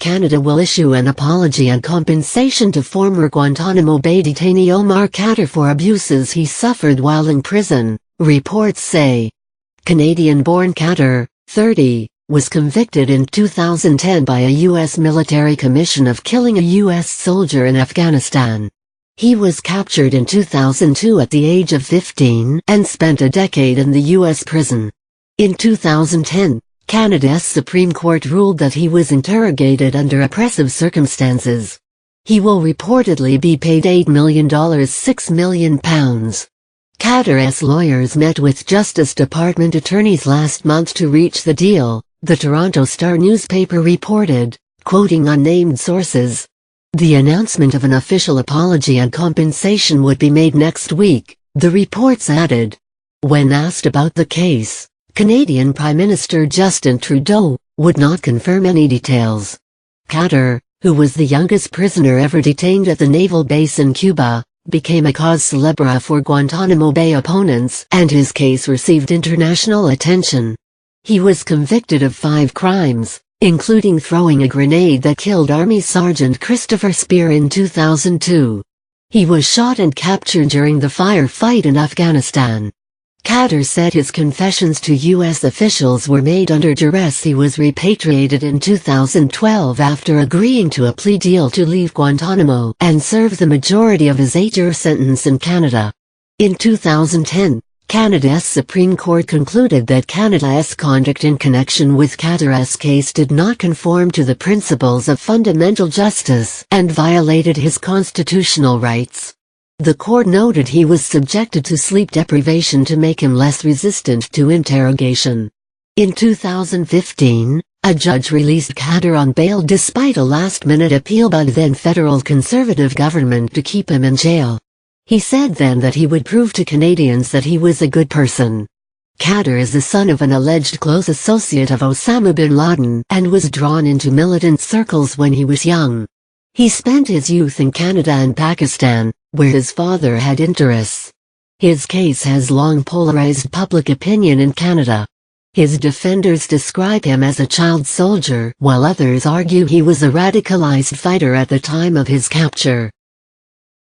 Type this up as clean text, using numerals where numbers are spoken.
Canada will issue an apology and compensation to former Guantanamo Bay detainee Omar Khadr for abuses he suffered while in prison, reports say. Canadian-born Khadr, 30, was convicted in 2010 by a U.S. military commission of killing a U.S. soldier in Afghanistan. He was captured in 2002 at the age of 15 and spent a decade in the U.S. prison. In 2010, Canada's Supreme Court ruled that he was interrogated under oppressive circumstances. He will reportedly be paid $8 million, £6 million. Khadr's lawyers met with Justice Department attorneys last month to reach the deal, the Toronto Star newspaper reported, quoting unnamed sources. The announcement of an official apology and compensation would be made next week, the reports added. When asked about the case, Canadian Prime Minister Justin Trudeau would not confirm any details. Khadr, who was the youngest prisoner ever detained at the naval base in Cuba, became a cause célèbre for Guantanamo Bay opponents, and his case received international attention. He was convicted of 5 crimes, including throwing a grenade that killed Army Sergeant Christopher Speer in 2002. He was shot and captured during the firefight in Afghanistan. Khadr said his confessions to U.S. officials were made under duress. He was repatriated in 2012 after agreeing to a plea deal to leave Guantanamo and serve the majority of his 8-year sentence in Canada. In 2010, Canada's Supreme Court concluded that Canada's conduct in connection with Khadr's case did not conform to the principles of fundamental justice and violated his constitutional rights. The court noted he was subjected to sleep deprivation to make him less resistant to interrogation. In 2015, a judge released Khadr on bail despite a last-minute appeal by the then federal Conservative government to keep him in jail. He said then that he would prove to Canadians that he was a good person. Khadr is the son of an alleged close associate of Osama bin Laden and was drawn into militant circles when he was young. He spent his youth in Canada and Pakistan, where his father had interests. His case has long polarized public opinion in Canada. His defenders describe him as a child soldier, while others argue he was a radicalized fighter at the time of his capture.